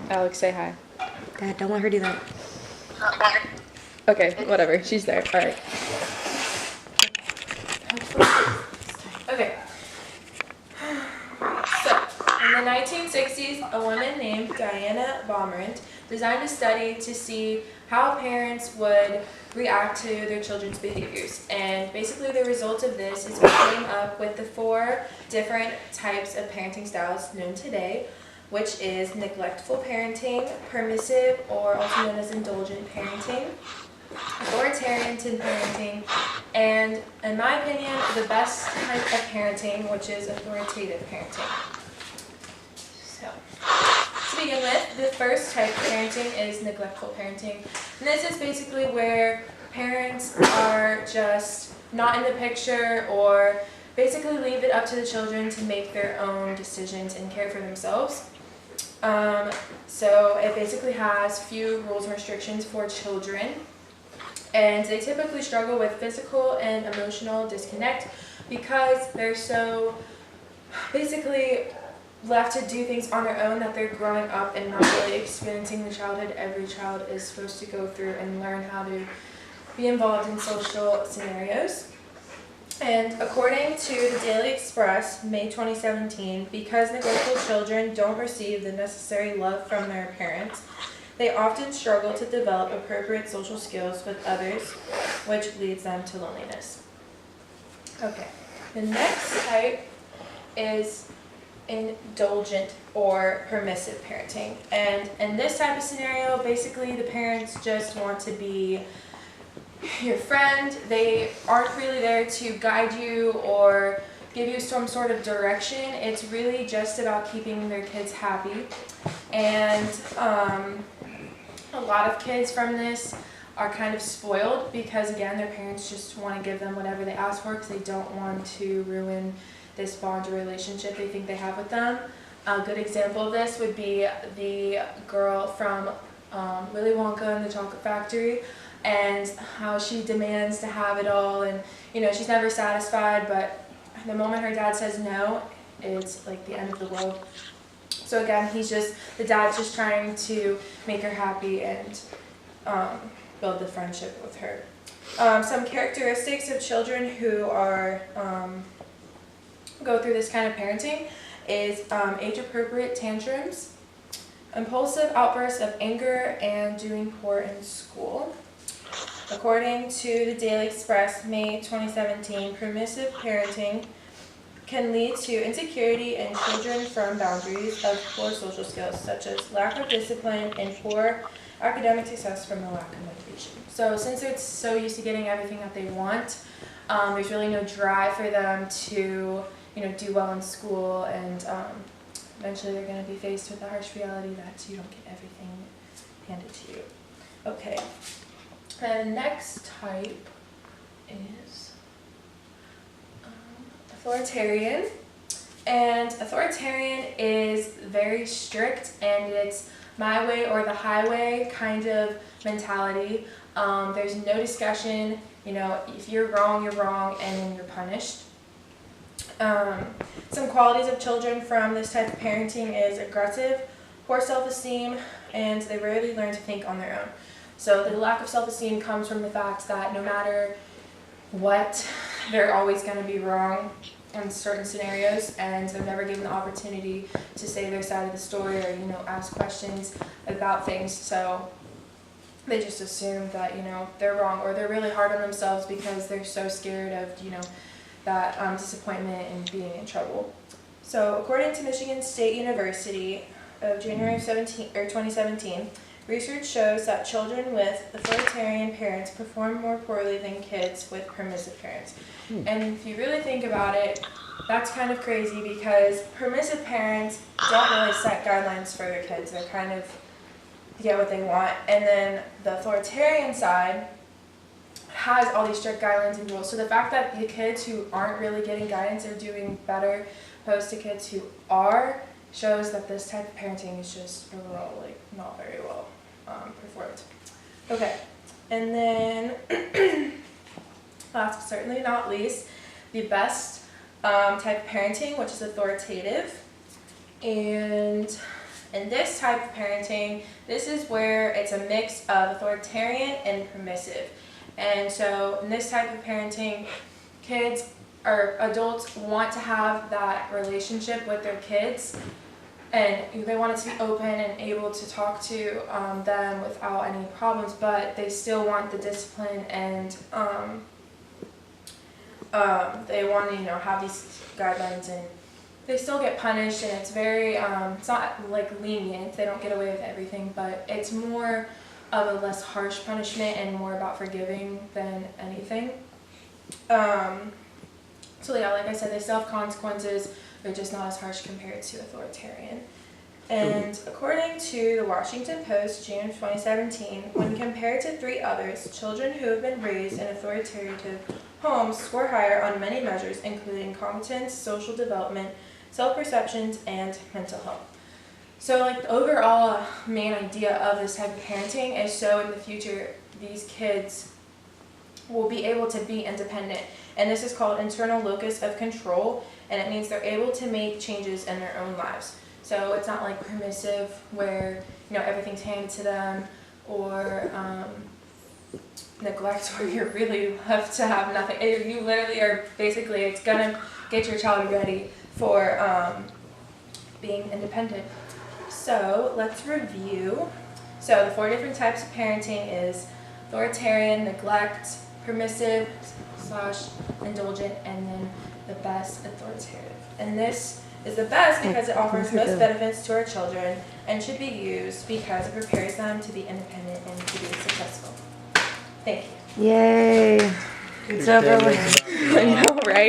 Alex, say hi. Dad, don't let her do that. Okay, whatever. She's there. All right. Okay. So, in the 1960s, a woman named Diana Baumrind designed a study to see how parents would react to their children's behaviors. And basically the result of this is we came up with the 4 different types of parenting styles known today, which is neglectful parenting, permissive, or also known as indulgent parenting, authoritarian parenting, and in my opinion, the best type of parenting, which is authoritative parenting. So, to begin with, the first type of parenting is neglectful parenting. And this is basically where parents are just not in the picture or basically leave it up to the children to make their own decisions and care for themselves. So it basically has few rules and restrictions for children, and they typically struggle with physical and emotional disconnect because they're so basically left to do things on their own that they're growing up and not really experiencing the childhood every child is supposed to go through and learn how to be involved in social scenarios. And according to the Daily Express, May 2017, because neglectful children don't receive the necessary love from their parents, they often struggle to develop appropriate social skills with others, which leads them to loneliness. Okay, the next type is indulgent or permissive parenting. And in this type of scenario, basically the parents just want to be your friend. They aren't really there to guide you or give you some sort of direction. It's really just about keeping their kids happy. And a lot of kids from this are kind of spoiled because, again, their parents just want to give them whatever they ask for because they don't want to ruin this bond or relationship they think they have with them. A good example of this would be the girl from Willy Wonka and the Chocolate Factory, and how she demands to have it all, and she's never satisfied, but the moment her dad says no, it's like the end of the world. So again, the dad's just trying to make her happy and build the friendship with her. Some characteristics of children who are go through this kind of parenting is age-appropriate tantrums, impulsive outbursts of anger, and doing poor in school. According to the Daily Express, May 2017, permissive parenting can lead to insecurity in children from boundaries of poor social skills, such as lack of discipline and poor academic success from the lack of motivation. So since they're so used to getting everything that they want, there's really no drive for them to do well in school, and eventually they're going to be faced with the harsh reality that you don't get everything handed to you. Okay. The next type is authoritarian. And authoritarian is very strict, and it's my way or the highway kind of mentality. There's no discussion. If you're wrong, and then you're punished. Some qualities of children from this type of parenting is aggressive, poor self-esteem, and they rarely learn to think on their own. So the lack of self-esteem comes from the fact that no matter what, they're always going to be wrong in certain scenarios, and they're never given the opportunity to say their side of the story or ask questions about things. So they just assume that they're wrong, or they're really hard on themselves because they're so scared of that disappointment and being in trouble. So according to Michigan State University of January 2017, research shows that children with authoritarian parents perform more poorly than kids with permissive parents. And if you really think about it, that's kind of crazy because permissive parents don't really set guidelines for their kids. They kind of get what they want. And then the authoritarian side has all these strict guidelines and rules. So the fact that the kids who aren't really getting guidance are doing better opposed to kids who are shows that this type of parenting is just overall not very well performed. Okay, and then last but certainly not least, the best type of parenting, which is authoritative. And in this type of parenting, this is where it's a mix of authoritarian and permissive. And so in this type of parenting, kids or adults want to have that relationship with their kids, and they want it to be open and able to talk to them without any problems, but they still want the discipline, and they want to have these guidelines, and they still get punished, and it's very it's not like lenient, they don't get away with everything, but it's more of a less harsh punishment and more about forgiving than anything. So yeah, like I said, they still have consequences, they're just not as harsh compared to authoritarian. And according to the Washington Post, June 2017, when compared to 3 others, children who have been raised in authoritative homes score higher on many measures, including competence, social development, self-perceptions, and mental health. So like the overall main idea of this type of parenting is so in the future these kids will be able to be independent, and this is called internal locus of control, and it means they're able to make changes in their own lives. So it's not like permissive where everything's handed to them, or neglect where you're really left to have nothing. You literally are basically, it's gonna get your child ready for being independent. So let's review. So the 4 different types of parenting is authoritarian, neglect, permissive / indulgent, and then the best, authoritative. And this is the best because it offers most benefits to our children and should be used because it prepares them to be independent and to be successful. Thank you. Yay. It's over with. I know, right?